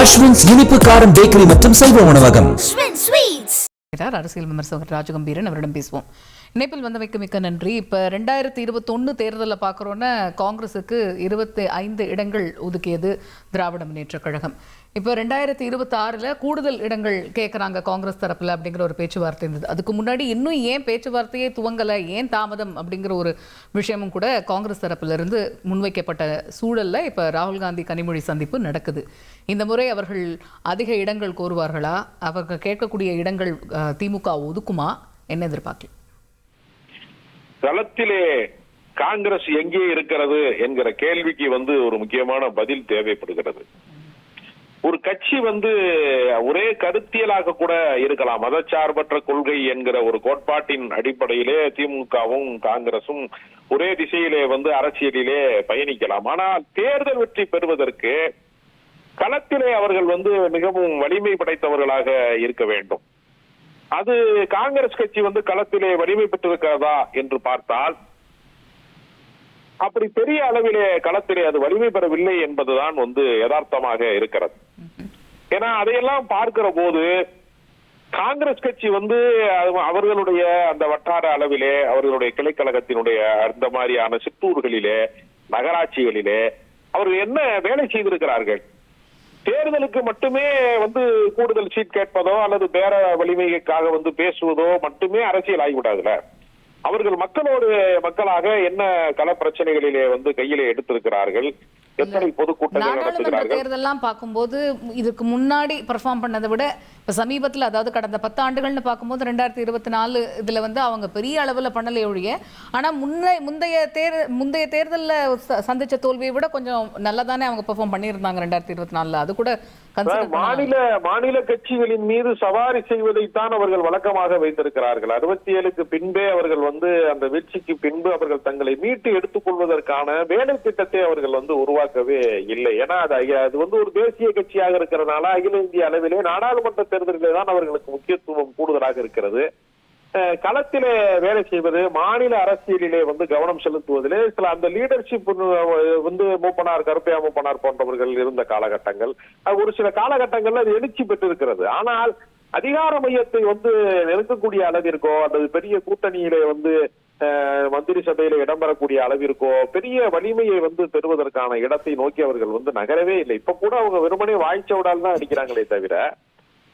அஸ்வின்ஸ் இனிப்பு காரம் பேக்கரி மற்றும் சைவ உணவகம். அரசியல் விமர்சகர் ராஜகம்பீரன் அவரிடம் பேசுவோம். இணைப்பில் வந்தமைக்கு மிக்க நன்றி. இப்போ 2021 தேர்தலில் பார்க்குறோன்னா காங்கிரஸுக்கு 25 இடங்கள் ஒதுக்கியது திராவிட முன்னேற்ற கழகம். இப்போ 2026 கூடுதல் இடங்கள் கேட்குறாங்க காங்கிரஸ் தரப்பில் அப்படிங்கிற ஒரு பேச்சுவார்த்தை இருந்தது. அதுக்கு முன்னாடி இன்னும் ஏன் பேச்சுவார்த்தையே துவங்கலை, ஏன் தாமதம் அப்படிங்கிற ஒரு விஷயமும் கூட காங்கிரஸ் தரப்பிலிருந்து முன்வைக்கப்பட்ட சூழலில் இப்போ ராகுல் காந்தி கனிமொழி சந்திப்பு நடக்குது. இந்த முறை அவர்கள் அதிக இடங்கள் கோருவார்களா, அவர்கள் கேட்கக்கூடிய இடங்கள் திமுக ஒதுக்குமா, என்ன எதிர்பார்க்கலாம்? களத்திலே காங்கிரஸ் எங்கே இருக்கிறது என்கிற கேள்விக்கு ஒரு முக்கியமான பதில் தேவைப்படுகிறது. ஒரு கட்சி ஒரே கருத்தியலாக கூட இருக்கலாம். மதச்சார்பற்ற கொள்கை என்கிற ஒரு கோட்பாட்டின் அடிப்படையிலே திமுகவும் காங்கிரசும் ஒரே திசையிலே அரசியலிலே பயணிக்கலாம். ஆனால் தேர்தல் வெற்றி பெறுவதற்கு களத்திலே அவர்கள் மிகவும் வலிமை படைத்தவர்களாக இருக்க வேண்டும். அது காங்கிரஸ் கட்சி களத்திலே வலிமை பெற்றிருக்கிறதா என்று பார்த்தால் அப்படி பெரிய அளவிலே களத்திலே அது வலிமை பெறவில்லை என்பதுதான் யதார்த்தமாக இருக்கிறது. ஏன்னா அதையெல்லாம் பார்க்கிற போது காங்கிரஸ் கட்சி அவர்களுடைய அந்த வட்டார அளவிலே, அவர்களுடைய கிளைக்கழகத்தினுடைய அந்த மாதிரியான சிற்றூர்களிலே, நகராட்சிகளிலே அவர்கள் என்ன வேலை செய்திருக்கிறார்கள்? தேர்தலுக்கு மட்டுமே கூடுதல் சீட் கேட்பதோ அல்லது பேர வலிமைக்காக பேசுவதோ மட்டுமே அரசியல் ஆகிவிடாதுல. அவர்கள் மக்களோடு மக்களாக என்ன கள பிரச்சனைகளிலே கையிலே எடுத்திருக்கிறார்கள், எத்தனை பொதுக்கூட்டங்கள் நடத்துகிறார்கள். தேர்தலாம் பார்க்கும்போது இதுக்கு முன்னாடி பெர்ஃபார்ம் பண்ணதை விட இப்ப சமீபத்தில், அதாவது கடந்த 10 ஆண்டுகள்னு பார்க்கும்போது 2024 இதுல அவங்க பெரிய அளவுல பண்ணலை ஒழிய, ஆனா முந்தைய தேர்தலில் சந்திச்ச தோல்வியை விட கொஞ்சம் நல்லதானே அவங்க பெர்ஃபார்ம் பண்ணியிருந்தாங்க 2024. அது கூட மாநில கட்சிகளின் மீது சவாரி செய்வதைத்தான் அவர்கள் வழக்கமாக வைத்திருக்கிறார்கள். 67க்கு பின்பே அவர்கள் அந்த வீழ்ச்சிக்கு பின்பு அவர்கள் தங்களை மீட்டு எடுத்துக் கொள்வதற்கான வேலை திட்டத்தை அவர்கள் உருவாக்கவே இல்லை. ஏன்னா அது ஒரு தேசிய கட்சியாக இருக்கிறதுனால அகில இந்திய அளவிலே நாடாளுமன்ற தேர்தலிலே தான் அவர்களுக்கு முக்கியத்துவம் கூடுதலாக இருக்கிறது. களத்திலே வேலை செய்வது, மாநில அரசியலிலே கவனம் செலுத்துவதிலே சில அந்த லீடர்ஷிப் மூப்பனார், கருப்பையா மூப்பனார் போன்றவர்கள் இருந்த காலகட்டங்கள், ஒரு சில காலகட்டங்கள்ல அது எழுச்சி பெற்றிருக்கிறது. ஆனால் அதிகார மையத்தை நெருக்கக்கூடிய அளவிற்கோ அல்லது பெரிய கூட்டணியிலே மந்திரி சபையில இடம்பெறக்கூடிய அளவிற்கோ பெரிய வலிமையை பெறுவதற்கான இடத்தை நோக்கி அவர்கள் நகரவே இல்லை. இப்ப கூட அவங்க வெறுமனே வாய்ச்சவுடால் தான் அடிக்கிறாங்களே தவிர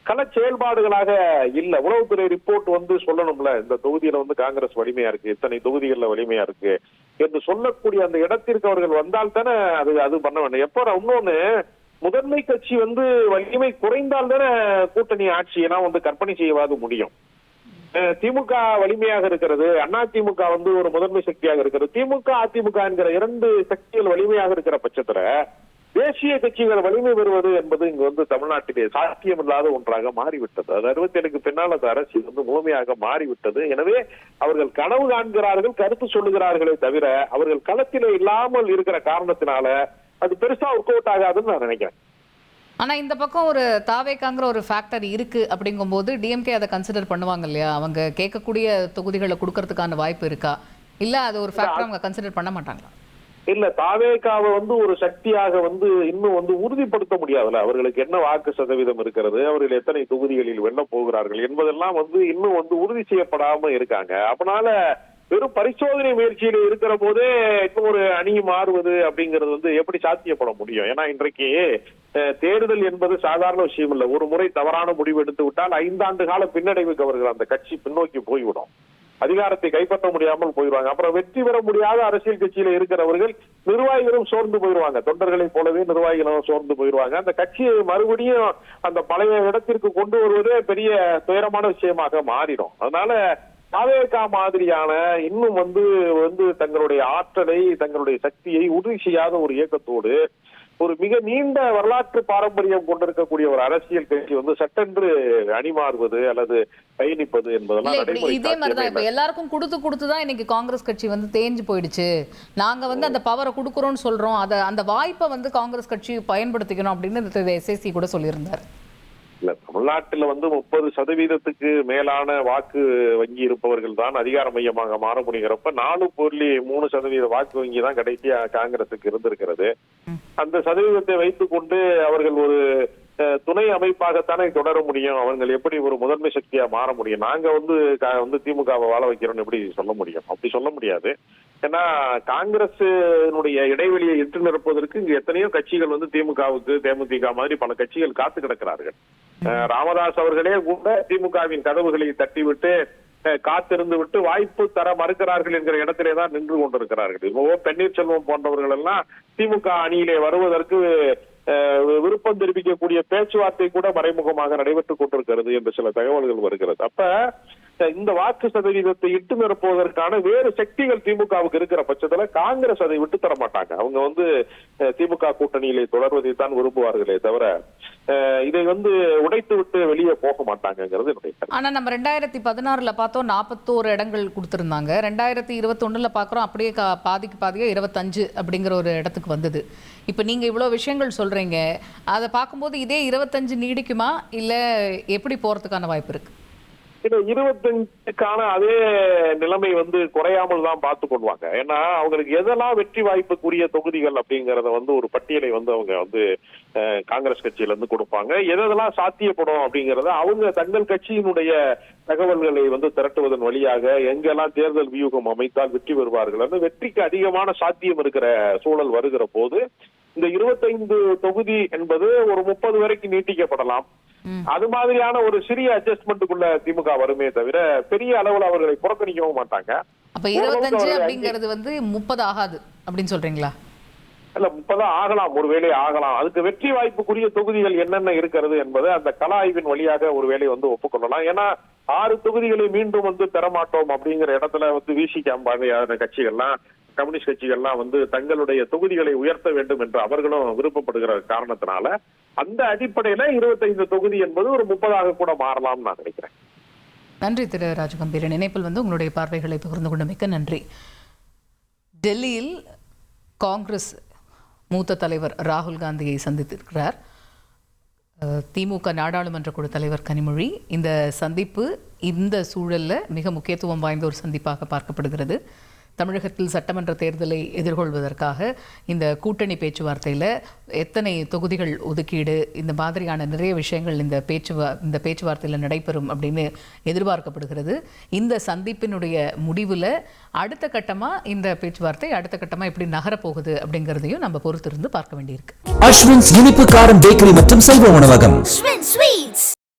கள செயல்பாடுகளாக இல்ல. உளவுத்துறை ரிப்போர்ட் சொல்லணும்ல, இந்த தொகுதியில காங்கிரஸ் வலிமையா இருக்கு, இத்தனை தொகுதிகள்ல வலிமையா இருக்கு என்று சொல்லக்கூடிய அந்த இடத்திற்கு அவர்கள் வந்தால் தானே அது பண்ண வேண்டும். எப்போ இன்னொன்னு, முதன்மை கட்சி வலிமை குறைந்தால் தானே கூட்டணி ஆட்சியெல்லாம் கற்பனை செய்யவாது முடியும். திமுக வலிமையாக இருக்கிறது, அதிமுக ஒரு முதன்மை சக்தியாக இருக்கிறது. திமுக அதிமுக என்கிற 2 சக்திகள் வலிமையாக இருக்கிற பட்சத்துல தேசிய கட்சிகள் வலிமை பெறுவது என்பது இங்கு தமிழ்நாட்டிலே சாத்தியமில்லாத ஒன்றாக மாறிவிட்டது. அது 67க்கு பின்னால் அது அரசியல் முழுமையாக மாறிவிட்டது. எனவே அவர்கள் கனவு காண்கிறார்கள், கருத்து சொல்லுகிறார்களே தவிர அவர்கள் களத்திலே இல்லாமல் இருக்கிற காரணத்தினால அது பெருசா ஒர்க் அவுட் ஆகாதுன்னு நான் நினைக்கிறேன். ஆனா இந்த பக்கம் ஒரு தாவேக்காங்கிற ஒரு ஃபேக்டர் இருக்கு அப்படிங்கும் போது டிஎம்கே அதை கன்சிடர் பண்ணுவாங்க இல்லையா? அவங்க கேட்கக்கூடிய தொகுதிகளை கொடுக்கறதுக்கான வாய்ப்பு இருக்கா, இல்ல அது ஒரு ஃபேக்டர் அவங்க கன்சிடர் பண்ண மாட்டாங்களா? இல்ல, தாவேக்காவை ஒரு சக்தியாக இன்னும் உறுதிப்படுத்த முடியாதுல்ல. அவர்களுக்கு என்ன வாக்கு சதவீதம் இருக்கிறது, அவர்கள் எத்தனை தொகுதிகளில் வெல்ல போகிறார்கள் என்பதெல்லாம் இன்னும் உறுதி செய்யப்படாம இருக்காங்க. அதனால வெறும் பரிசோதனை முயற்சியில இருக்கிற போதே ஒரு அணி மாறுவது அப்படிங்கிறது எப்படி சாத்தியப்பட முடியும்? ஏன்னா இன்றைக்கு தேர்தல் என்பது சாதாரண விஷயம் இல்ல. ஒரு முறை தவறான முடிவு எடுத்து விட்டால் 5 ஆண்டு கால பின்னடைவுக்கு அவர்கள் அந்த கட்சி பின்னோக்கி போய்விடும், அதிகாரத்தை கைப்பற்ற முடியாமல் போயிடுவாங்க. அப்புறம் வெற்றி பெற முடியாத அரசியல் கட்சியில இருக்கிறவர்கள் நிர்வாகிகளும் சோர்ந்து போயிடுவாங்க, தொண்டர்களை போலவே நிர்வாகிகளும் சோர்ந்து போயிடுவாங்க. அந்த கட்சியை மறுபடியும் அந்த பழைய இடத்திற்கு கொண்டு வருவதே பெரிய துயரமான விஷயமாக மாறிடும். அதனால தாவேகா மாதிரியான இன்னும் தங்களுடைய ஆற்றலை, தங்களுடைய சக்தியை உறுதி செய்யாத ஒரு இயக்கத்தோடு ஒரு மிக நீண்ட வரலாற்று பாரம்பரியம் கொண்டிருக்கக்கூடிய ஒரு அரசியல் கட்சி சட்டென்று அணிமாறுவது அல்லது பயணிப்பது என்பதெல்லாம் இதே மாதிரிதான். இப்ப எல்லாருக்கும் கொடுத்துதான் இன்னைக்கு காங்கிரஸ் கட்சி தேஞ்சு போயிடுச்சு. நாங்க அந்த பவரை கொடுக்குறோம்னு சொல்றோம், அந்த வாய்ப்பை காங்கிரஸ் கட்சி பயன்படுத்திக்கணும் அப்படின்னு எஸ்எஸ்சி கூட சொல்லியிருந்தார். இல்ல, தமிழ்நாட்டில் 30% மேலான வாக்கு வங்கி இருப்பவர்கள் தான் அதிகார மையமாக மாற முடிகிறப்ப 4.3% வாக்கு வங்கி தான் கடைசியா காங்கிரசுக்கு இருந்திருக்கிறது. அந்த சதவீதத்தை வைத்துக் கொண்டு அவர்கள் ஒரு துணை அமைப்பாகத்தானே தொடர முடியும். அவங்க எப்படி ஒரு முதன்மை சக்தியா மாற முடியும்? நாங்க வந்து திமுகவை வாழ வைக்கிறோம்னு எப்படி சொல்ல முடியும்? அப்படி சொல்ல முடியாது. ஏன்னா காங்கிரசினுடைய இடைவெளியை இட்டு நிரப்புவதற்கு இங்கு எத்தனையோ கட்சிகள் வந்து திமுகவுக்கு, தேமுதிக மாதிரி பல கட்சிகள் காத்து கிடக்கிறார்கள். ராமதாஸ் அவர்களே கூட திமுகவின் கதவுகளை தட்டிவிட்டு காத்திருந்து விட்டு வாய்ப்பு தர மறுக்கிறார்கள் என்கிற இடத்திலே தான் நின்று கொண்டிருக்கிறார்கள். பன்னீர்செல்வம் போன்றவர்கள் எல்லாம் திமுக அணியிலே வருவதற்கு விருப்பம் தெரிவிக்கக்கூடிய பேச்சுவார்த்தை கூட மறைமுகமாக நடைபெற்றுக் கொண்டிருக்கிறது என்று சில தகவல்கள் வருகிறது. அப்ப இந்த வாக்கு சதவீதத்தை இட்டு நிரப்புவதற்கான வேறு சக்திகள் திமுகவுக்கு இருக்கிற பட்சத்துல காங்கிரஸ் அதை விட்டு தர மாட்டாங்க. அவங்க வந்து திமுக கூட்டணியிலே தொடர்வதை தான் விரும்புவார்களே தவிர இதை வந்து உடைத்து விட்டு வெளியே போக மாட்டாங்கிறது என்னுடைய கருத்து. ஆனா நம்ம 2016 பார்த்தோம் 41 இடங்கள் கொடுத்திருந்தாங்க. 2021 பாக்குறோம் அப்படியே பாதிக்கு பாதியா 25 அப்படிங்கிற ஒரு இடத்துக்கு வந்தது. இப்ப நீங்க இவ்வளவு விஷயங்கள் சொல்றீங்க, அதை பார்க்கும்போது இதே 25 நீடிக்குமா இல்ல எப்படி போறதுக்கான வாய்ப்பு இருக்கு? 25க்கான அதே நிலைமை வந்து குறையாமல் தான் பார்த்து கொள்வாங்க. ஏன்னா அவங்களுக்கு எதெல்லாம் வெற்றி வாய்ப்புக்குரிய தொகுதிகள் அப்படிங்கறத வந்து ஒரு பட்டியலை வந்து அவங்க வந்து காங்கிரஸ் கட்சியில இருந்து கொடுப்பாங்க. எதெல்லாம் சாத்தியப்படும் அப்படிங்கறத அவங்க தங்கள் கட்சியினுடைய தகவல்களை வந்து திரட்டுவதன் வழியாக எங்கெல்லாம் தேர்தல் வியூகம் அமைத்தால் வெற்றி பெறுவார்கள், வெற்றிக்கு அதிகமான சாத்தியம் இருக்கிற சூழல் வருகிற போது இந்த 25 தொகுதி என்பது ஒரு 30 வரைக்கும் நீட்டிக்கப்படலாம். அது மாதிரியான ஒரு சிறிய அட்ஜஸ்ட்மெண்ட்டுக்குள்ள திமுக வருமே தவிர பெரிய அளவில் அவர்களை புறக்கணிக்கவும் மாட்டாங்க. அப்ப 25 அப்படிங்கிறது வந்து 30 ஆகாது அப்படின்னு சொல்றீங்களா? இல்ல 30 ஆகலாம், ஒருவேளை ஆகலாம். அதுக்கு வெற்றி வாய்ப்புக்குரிய தொகுதிகள் என்னென்ன இருக்கிறது என்பதை அந்த கள ஆய்வின் வழியாக ஒருவேளை வந்து ஒப்புக்கொள்ளலாம். ஏன்னா 6 தொகுதிகளை மீண்டும் வந்து பெறமாட்டோம் அப்படிங்கிற இடத்துல வந்து விசிக கட்சிகள்லாம், கம்யூனிஸ்ட் கட்சிகள்லாம் வந்து தங்களுடைய தொகுதிகளை உயர்த்த வேண்டும் என்று அவர்களும் விருப்பப்படுகிற காரணத்தினால அந்த அடிப்படையில 25 தொகுதி என்பது ஒரு 30 கூட மாறலாம் நான் நினைக்கிறேன். நன்றி திரு ராஜகம்பீரன். இணைப்பில் வந்து உங்களுடைய பார்வைகளை பகிர்ந்து கொண்ட மிக்க நன்றி. டெல்லியில் காங்கிரஸ் மூத்த தலைவர் ராகுல் காந்தியை சந்தித்திருக்கிறார் திமுக நாடாளுமன்ற குழு தலைவர் கனிமொழி. இந்த சந்திப்பு இந்த சூழல்ல மிக முக்கியத்துவம் வாய்ந்த ஒரு சந்திப்பாக பார்க்கப்படுகிறது. தமிழகத்தில் சட்டமன்ற தேர்தலை எதிர்கொள்வதற்காக இந்த கூட்டணி பேச்சுவார்த்தையில் எத்தனை தொகுதிகள் ஒதுக்கீடு, இந்த மாதிரியான நிறைய விஷயங்கள் இந்த பேச்சுவார்த்தையில் நடைபெறும் அப்படின்னு எதிர்பார்க்கப்படுகிறது. இந்த சந்திப்பினுடைய முடிவில் அடுத்த கட்டமாக இந்த பேச்சுவார்த்தை அடுத்த கட்டமாக எப்படி நகரப்போகுது அப்படிங்கிறதையும் நம்ம பொறுத்திருந்து பார்க்க வேண்டியிருக்கு. அஸ்வின்ஸ் இனிப்பு காரம் பேக்கரி மற்றும் சைவ உணவகம்.